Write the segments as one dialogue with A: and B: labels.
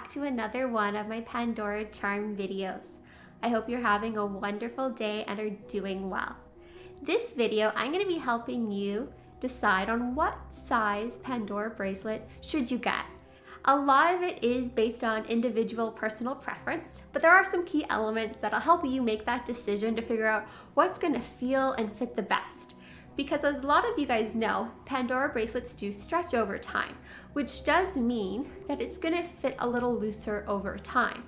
A: back to another one of my Pandora charm videos. I hope you're having a wonderful day and are doing well. This video, I'm going to be helping you decide on what size Pandora bracelet should you get. A lot of it is based on individual personal preference, but there are some key elements that'll help you make that decision to figure out what's going to feel and fit the best. Because as a lot of you guys know, Pandora bracelets do stretch over time, which does mean that it's going to fit a little looser over time.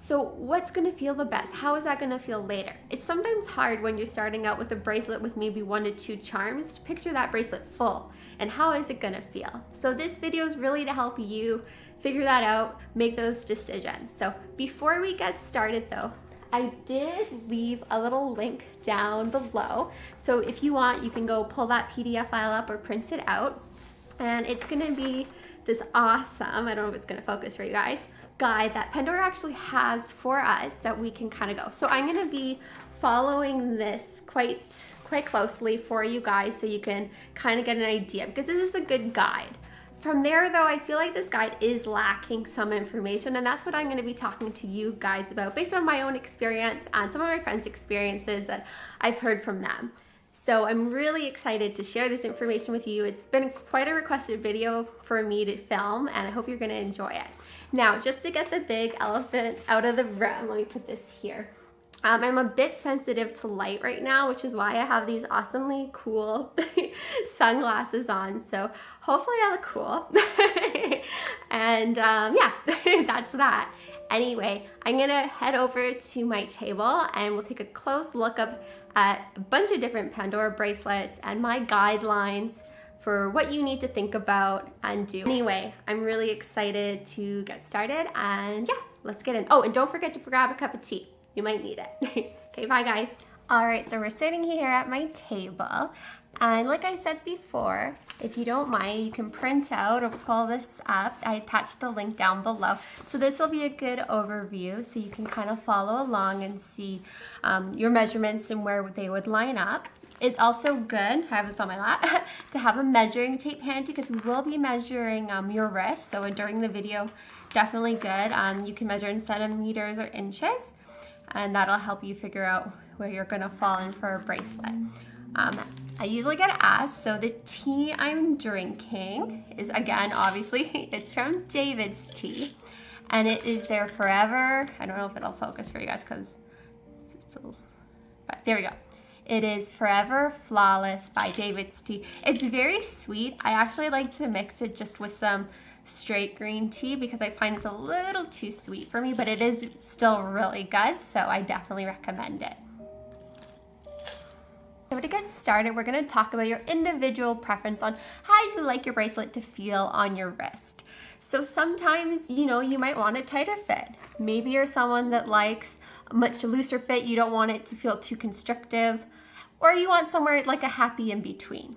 A: So what's going to feel the best? How is that going to feel later? It's sometimes hard when you're starting out with a bracelet with maybe 1 to 2 charms to picture that bracelet full, and how is it going to feel? So this video is really to help you figure that out, make those decisions. So before we get started though, I did leave a little link down below. So if you want, you can go pull that PDF file up or print it out. And it's gonna be this awesome, I don't know if it's gonna focus for you guys, guide that Pandora actually has for us that we can kind of go. So I'm gonna be following this quite closely for you guys so you can kind of get an idea, because this is a good guide. From there though, I feel like this guide is lacking some information, and that's what I'm going to be talking to you guys about based on my own experience and some of my friends' experiences that I've heard from them. So I'm really excited to share this information with you. It's been quite a requested video for me to film, and I hope you're going to enjoy it. Now, just to get the big elephant out of the room, let me put this here. I'm a bit sensitive to light right now, which is why I have these awesomely cool sunglasses on. So hopefully I look cool. And yeah, that's that. Anyway, I'm gonna head over to my table and we'll take a close look up at a bunch of different Pandora bracelets and my guidelines for what you need to think about and do. Anyway, I'm really excited to get started, and yeah, let's get in. Oh, and don't forget to grab a cup of tea. You might need it. Okay, bye guys. All right, so we're sitting here at my table, and like I said before, if you don't mind, you can print out or pull this up. I attached the link down below. So this will be a good overview so you can kind of follow along and see your measurements and where they would line up. It's also good, I have this on my lap, to have a measuring tape handy because we will be measuring your wrist. So during the video, definitely good. You can measure in centimeters or inches, and that'll help you figure out where you're gonna fall in for a bracelet. I usually get asked, so the tea I'm drinking is, again, obviously, it's from David's Tea, and it is their Forever, I don't know if it'll focus for you guys because it's a little, but there we go. It is Forever Flawless by David's Tea. It's very sweet. I actually like to mix it just with some straight green tea because I find it's a little too sweet for me, but it is still really good, so I definitely recommend it. So to get started, we're going to talk about your individual preference on how you like your bracelet to feel on your wrist. So sometimes, you know, you might want a tighter fit. Maybe you're someone that likes a much looser fit, you don't want it to feel too constrictive, or you want somewhere like a happy in between.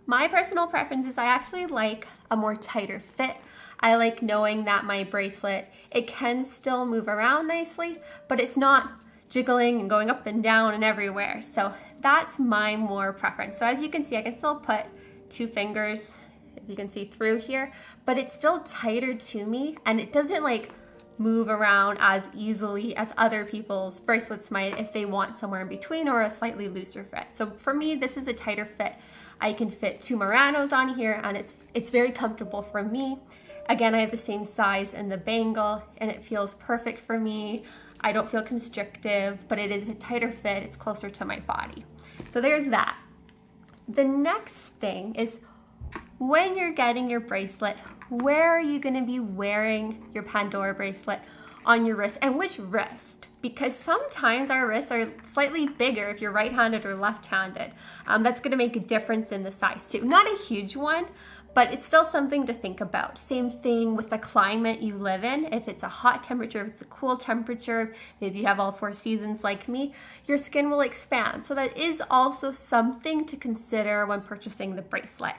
A: My personal preference is I actually like a more tighter fit. I like knowing that my bracelet, it can still move around nicely, but it's not jiggling and going up and down and everywhere. So that's my more preference. So as you can see, I can still put 2 fingers, if you can see through here, but it's still tighter to me, and it doesn't like move around as easily as other people's bracelets might if they want somewhere in between or a slightly looser fit. So for me, this is a tighter fit. I can fit 2 muranos on here, and it's very comfortable for me. Again, I have the same size in the bangle, and it feels perfect for me. I don't feel constrictive, but it is a tighter fit. It's closer to my body. So there's that. The next thing is, when you're getting your bracelet, where are you going to be wearing your Pandora bracelet on your wrist, and which wrist? Because sometimes our wrists are slightly bigger if you're right-handed or left-handed. That's going to make a difference in the size too. Not a huge one, but it's still something to think about. Same thing with the climate you live in. If it's a hot temperature, if it's a cool temperature, maybe you have all 4 seasons like me, your skin will expand. So that is also something to consider when purchasing the bracelet.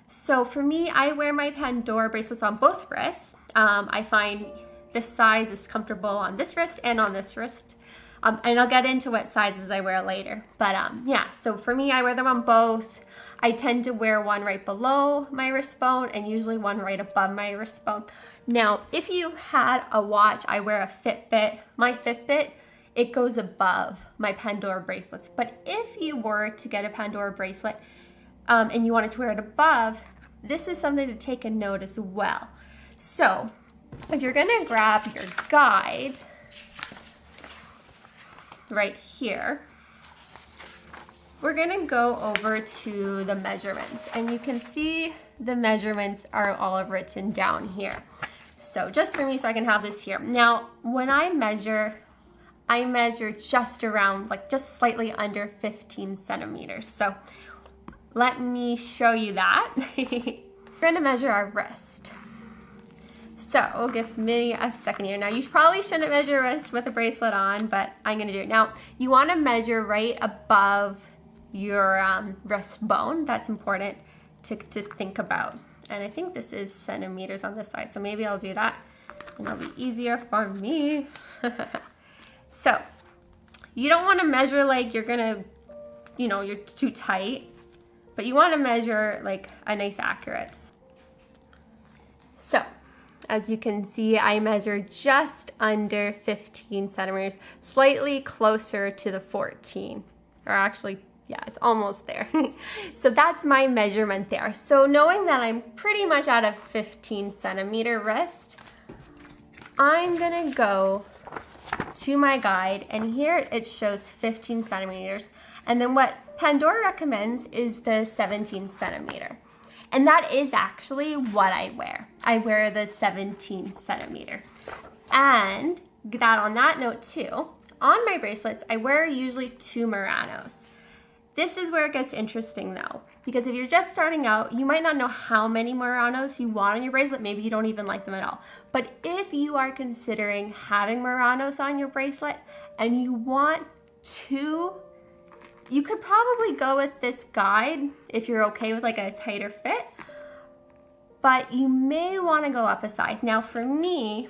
A: So for me, I wear my Pandora bracelets on both wrists. I find this size is comfortable on this wrist and on this wrist. And I'll get into what sizes I wear later. But yeah, so for me, I wear them on both. I tend to wear one right below my wrist bone and usually one right above my wrist bone. Now, if you had a watch, I wear a Fitbit. My Fitbit, it goes above my Pandora bracelets. But if you were to get a Pandora bracelet and you wanted to wear it above, this is something to take a note as well. So if you're gonna grab your guide right here, we're gonna go over to the measurements, and you can see the measurements are all written down here. So just for me, so I can have this here. Now, when I measure just around, like just slightly under 15 centimeters. So let me show you that. We're gonna measure our wrist. So give me a second here. Now, you probably shouldn't measure your wrist with a bracelet on, but I'm gonna do it. Now, you wanna measure right above your wrist bone. That's important to think about. And I think this is centimeters on this side, so maybe I'll do that and it'll be easier for me. So you don't want to measure like you're gonna, you're too tight, but you want to measure like a nice accurate. So as you can see, I measured just under 15 centimeters, slightly closer to the 14, or actually, yeah, it's almost there. So that's my measurement there. So knowing that I'm pretty much at a 15 centimeter wrist, I'm gonna go to my guide, and here it shows 15 centimeters. And then what Pandora recommends is the 17 centimeter. And that is actually what I wear. I wear the 17 centimeter. And on that note too, on my bracelets, I wear usually 2 muranos. This is where it gets interesting though, because if you're just starting out, you might not know how many muranos you want on your bracelet. Maybe you don't even like them at all. But if you are considering having muranos on your bracelet and you want 2, you could probably go with this guide if you're okay with like a tighter fit, but you may want to go up a size. Now for me,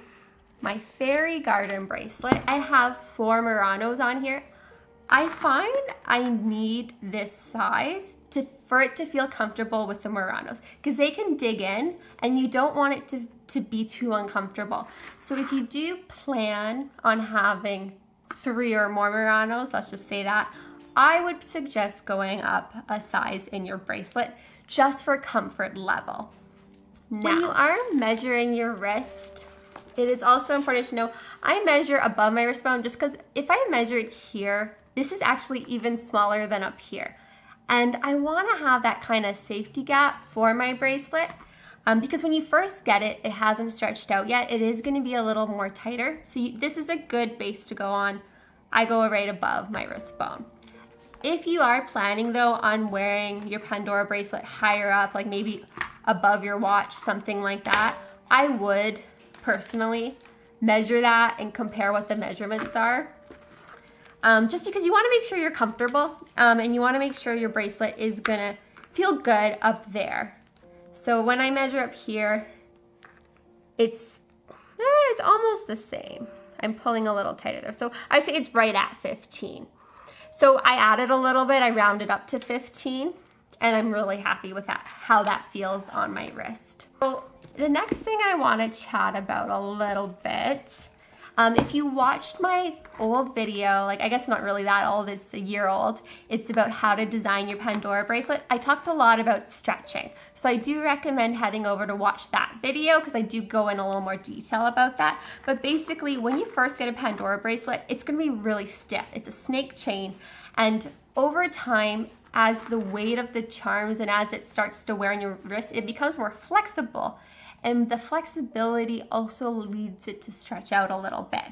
A: my fairy garden bracelet, I have 4 muranos on here. I find I need this size for it to feel comfortable with the muranos, because they can dig in and you don't want it to be too uncomfortable. So if you do plan on having 3 or more muranos, let's just say that, I would suggest going up a size in your bracelet just for comfort level. Now, when you are measuring your wrist, it is also important to know I measure above my wrist bone, just because if I measure it here, this is actually even smaller than up here. And I want to have that kind of safety gap for my bracelet because when you first get it, it hasn't stretched out yet. It is going to be a little more tighter. So this is a good base to go on. I go right above my wrist bone. If you are planning though on wearing your Pandora bracelet higher up, like maybe above your watch, something like that, I would personally measure that and compare what the measurements are. Just because you want to make sure you're comfortable and you want to make sure your bracelet is gonna feel good up there. So when I measure up here, it's almost the same. I'm pulling a little tighter there. So I say it's right at 15. So I added a little bit, I rounded up to 15, and I'm really happy with that, how that feels on my wrist. So the next thing I want to chat about a little bit, if you watched my old video, like I guess not really that old, it's a year old, it's about how to design your Pandora bracelet. I talked a lot about stretching. So I do recommend heading over to watch that video because I do go in a little more detail about that. But basically when you first get a Pandora bracelet, it's gonna be really stiff. It's a snake chain, and over time, as the weight of the charms and as it starts to wear on your wrist, it becomes more flexible. And the flexibility also leads it to stretch out a little bit.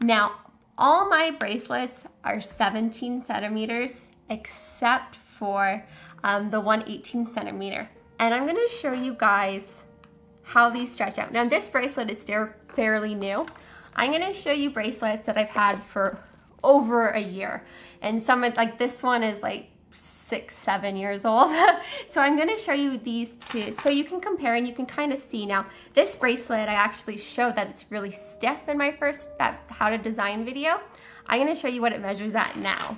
A: Now, all my bracelets are 17 centimeters except for the one 18 centimeter. And I'm gonna show you guys how these stretch out. Now this bracelet is still fairly new. I'm gonna show you bracelets that I've had for over a year. And some, like this one is like 6-7 years old. So I'm going to show you these two so you can compare and you can kind of see. Now this bracelet, I actually showed that it's really stiff in my first how to design video. I'm going to show you what it measures at now.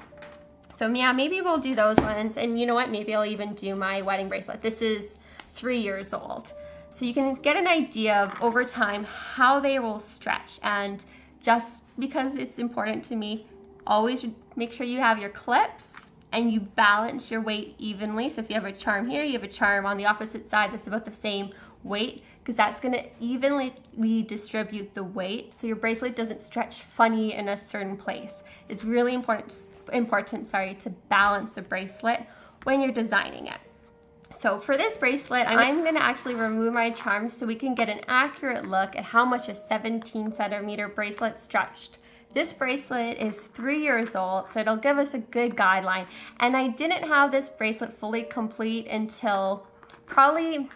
A: So yeah, maybe we'll do those ones, and you know what, maybe I'll even do my wedding bracelet. This is 3 years old. So you can get an idea of over time how they will stretch. And just because it's important to me, always make sure you have your clips and you balance your weight evenly. So if you have a charm here, you have a charm on the opposite side that's about the same weight, because that's going to evenly distribute the weight so your bracelet doesn't stretch funny in a certain place. It's really important to balance the bracelet when you're designing it. So for this bracelet, I'm going to actually remove my charms so we can get an accurate look at how much a 17 centimeter bracelet stretched. This bracelet is 3 years old, so it'll give us a good guideline. And I didn't have this bracelet fully complete until probably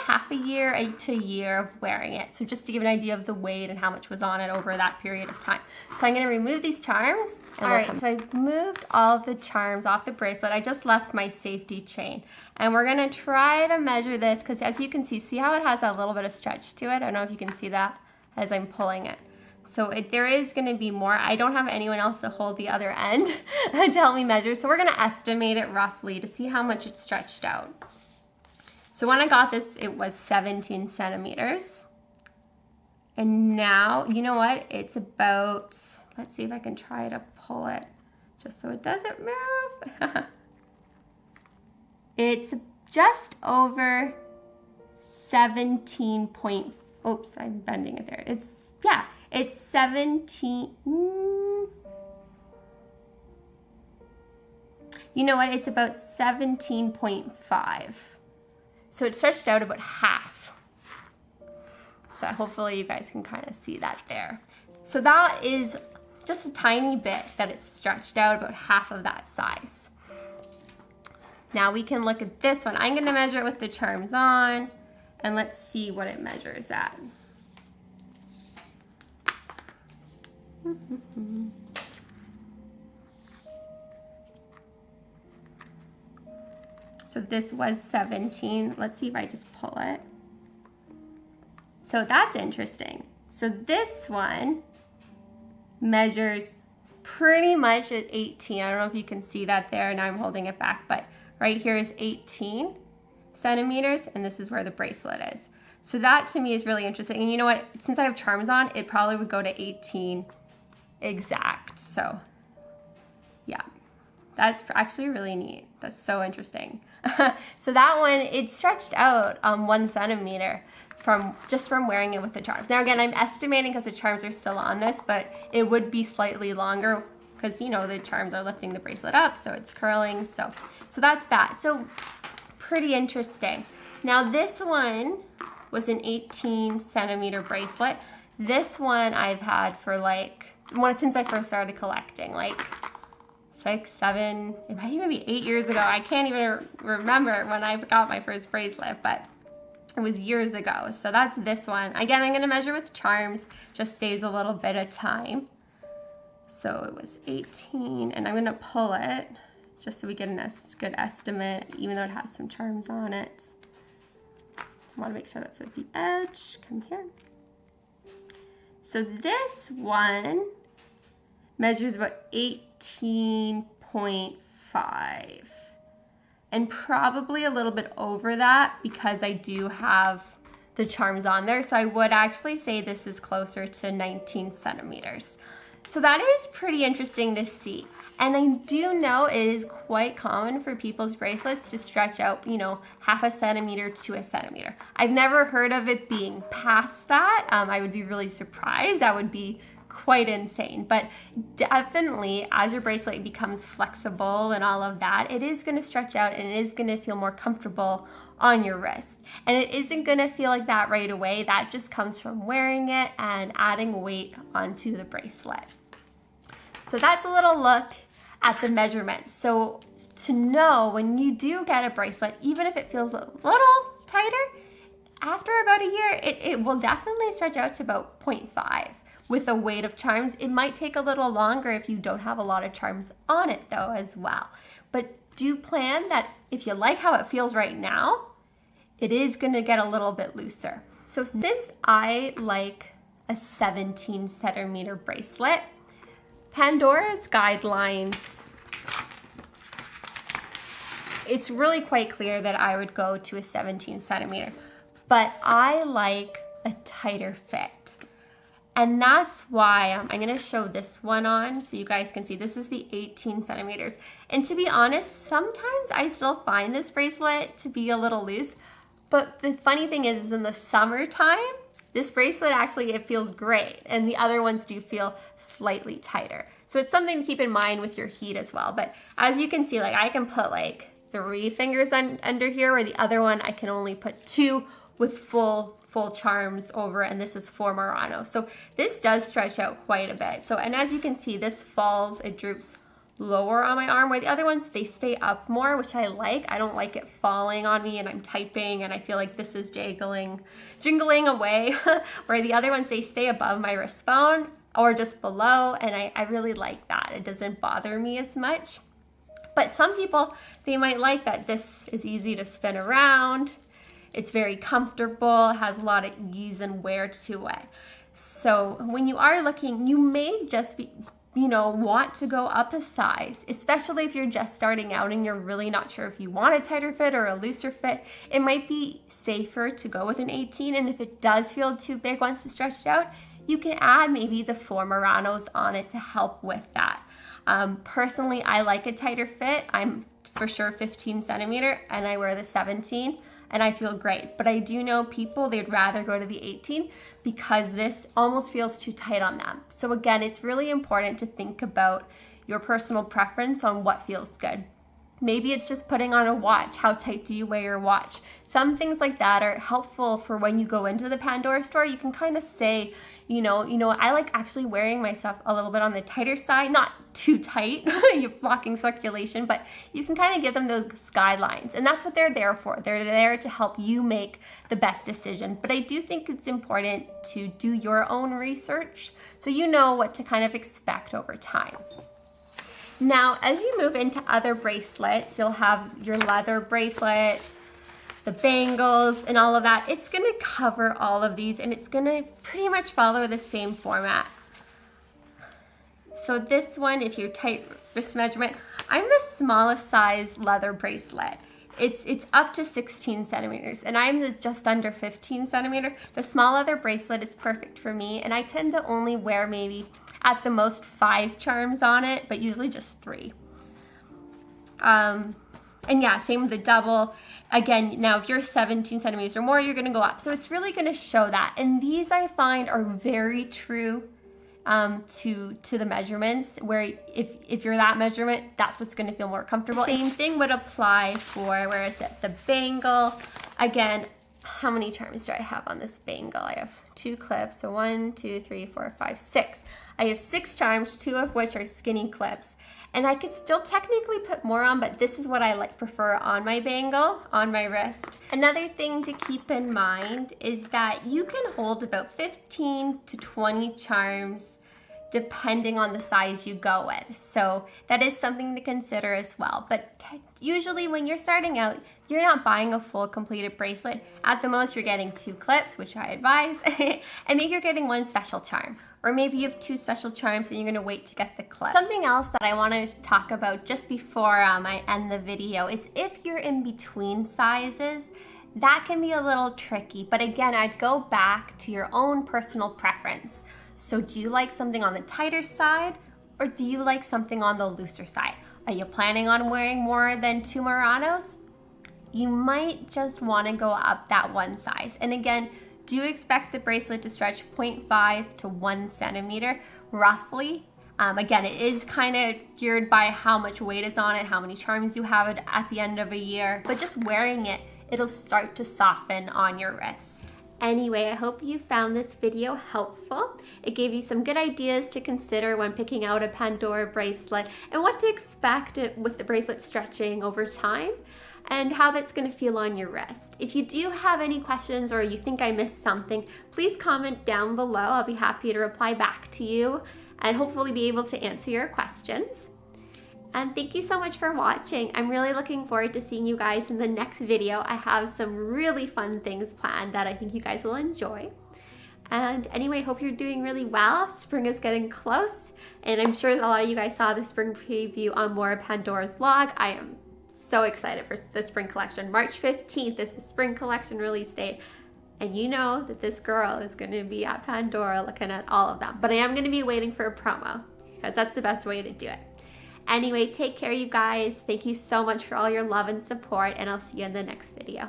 A: half a year to a year of wearing it. So just to give an idea of the weight and how much was on it over that period of time. So I'm going to remove these charms. All right, so I've moved all the charms off the bracelet. I just left my safety chain. And we're going to try to measure this because as you can see how it has a little bit of stretch to it? I don't know if you can see that as I'm pulling it. So there is going to be more. I don't have anyone else to hold the other end to help me measure. So we're going to estimate it roughly to see how much it stretched out. So when I got this, it was 17 centimeters. And now, you know what? It's about, let's see if I can try to pull it just so it doesn't move. It's just over 17 point, oops, I'm bending it there. It's 17, you know what? It's about 17.5. So it stretched out about half. So hopefully you guys can kind of see that there. So that is just a tiny bit that it's stretched out, about half of that size. Now we can look at this one. I'm going to measure it with the charms on, and let's see what it measures at. So this was 17. Let's see if I just pull it. So that's interesting. So this one measures pretty much at 18. I don't know if you can see that there. Now I'm holding it back, but right here is 18 centimeters, and this is where the bracelet is. So that to me is really interesting. And you know what? Since I have charms on, it probably would go to 18 exact. So yeah, that's actually really neat. That's so interesting. So that one, it stretched out 1 centimeter from wearing it with the charms. Now again, I'm estimating because the charms are still on this, but it would be slightly longer because, you know, the charms are lifting the bracelet up, so it's curling. So that's that. So pretty interesting. Now this one was an 18 centimeter bracelet. This one I've had for since I first started collecting, 6, 7, it might even be 8 years ago. I can't even remember when I got my first bracelet, but it was years ago. So that's this one. Again, I'm going to measure with charms, just saves a little bit of time. So it was 18, and I'm going to pull it just so we get a good estimate, even though it has some charms on it. I want to make sure that's at the edge. Come here. So this one measures about 18.5, and probably a little bit over that because I do have the charms on there. So I would actually say this is closer to 19 centimeters. So that is pretty interesting to see. And I do know it is quite common for people's bracelets to stretch out, you know, half a centimeter to a centimeter. I've never heard of it being past that. I would be really surprised. That would be quite insane. But definitely, as your bracelet becomes flexible and all of that, it is going to stretch out and it is going to feel more comfortable on your wrist. And it isn't going to feel like that right away. That just comes from wearing it and adding weight onto the bracelet. So that's a little look at the measurements. So to know when you do get a bracelet, even if it feels a little tighter, after about a year, it will definitely stretch out to about 0.5. With a weight of charms. It might take a little longer if you don't have a lot of charms on it though as well. But do plan that if you like how it feels right now, it is going to get a little bit looser. So since I like a 17 centimeter bracelet, Pandora's guidelines, it's really quite clear that I would go to a 17 centimeter. but I like a tighter fit. And that's why I'm gonna show this one on so you guys can see. This is the 18 centimeters. And to be honest, sometimes I still find this bracelet to be a little loose, but the funny thing is in the summertime, this bracelet actually, it feels great. And the other ones do feel slightly tighter. So it's something to keep in mind with your heat as well. But as you can see, like I can put like 3 fingers under here, where the other one I can only put 2 with full charms over, and this is 4 muranos. So this does stretch out quite a bit. So, and as you can see, this falls, it droops lower on my arm, where the other ones, they stay up more, which I like. I don't like it falling on me and I'm typing and I feel like this is jingling away, where the other ones, they stay above my wrist bone or just below, and I really like that. It doesn't bother me as much. But some people, they might like that this is easy to spin around. It's very comfortable, has a lot of ease and wear to it. So when you are looking, you may just be, want to go up a size, especially if you're just starting out and you're really not sure if you want a tighter fit or a looser fit. It might be safer to go with an 18, and if it does feel too big once it's stretched out, you can add maybe the 4 muranos on it to help with that. Personally, I like a tighter fit. I'm for sure 15 centimeter and I wear the 17. And I feel great. But I do know people, they'd rather go to the 18 because this almost feels too tight on them. So again, it's really important to think about your personal preference on what feels good. Maybe it's just putting on a watch. How tight do you wear your watch? Some things like that are helpful for when you go into the Pandora store. You can kind of say, I like actually wearing my stuff a little bit on the tighter side, not too tight, you're blocking circulation, but you can kind of give them those guidelines. And that's what they're there for. They're there to help you make the best decision. But I do think it's important to do your own research so you know what to kind of expect over time. Now, as you move into other bracelets, you'll have your leather bracelets, the bangles, and all of that. It's gonna cover all of these, and it's gonna pretty much follow the same format. So this one, if you're tight wrist measurement, I'm the smallest size leather bracelet. It's up to 16 centimeters, and I'm just under 15 centimeter. The small leather bracelet is perfect for me, and I tend to only wear maybe at the most 5 charms on it, but usually just 3. And yeah, same with the double. Again, now if you're 17 centimeters or more, you're gonna go up. So it's really gonna show that. And these I find are very true to the measurements, where if you're that measurement, that's what's gonna feel more comfortable. Same thing would apply for, where is it, the bangle. Again, how many charms do I have on this bangle? I have 2 clips, so 1, 2, 3, 4, 5, 6. I have 6 charms, 2 of which are skinny clips. And I could still technically put more on, but this is what I prefer on my bangle, on my wrist. Another thing to keep in mind is that you can hold about 15 to 20 charms depending on the size you go with. So that is something to consider as well. But usually when you're starting out, you're not buying a full completed bracelet. At the most, you're getting 2 clips, which I advise, and maybe you're getting 1 special charm. Or maybe you have 2 special charms and you're gonna wait to get the clips. Something else that I wanna talk about just before I end the video is if you're in between sizes, that can be a little tricky. But again, I'd go back to your own personal preference. So do you like something on the tighter side, or do you like something on the looser side? Are you planning on wearing more than 2 muranos? You might just wanna go up that 1 size. And again, do expect the bracelet to stretch 0.5 to 1 centimeter, roughly. Again, it is kind of geared by how much weight is on it, how many charms you have at the end of a year. But just wearing it, it'll start to soften on your wrist. Anyway, I hope you found this video helpful. It gave you some good ideas to consider when picking out a Pandora bracelet and what to expect with the bracelet stretching over time and how that's going to feel on your wrist. If you do have any questions or you think I missed something, please comment down below. I'll be happy to reply back to you and hopefully be able to answer your questions. And thank you so much for watching. I'm really looking forward to seeing you guys in the next video. I have some really fun things planned that I think you guys will enjoy. And anyway, hope you're doing really well. Spring is getting close, and I'm sure a lot of you guys saw the spring preview on more Pandora's vlog. I am so excited for the spring collection. March 15th is the spring collection release date. And you know that this girl is going to be at Pandora looking at all of them. But I am going to be waiting for a promo because that's the best way to do it. Anyway, take care, you guys. Thank you so much for all your love and support, and I'll see you in the next video.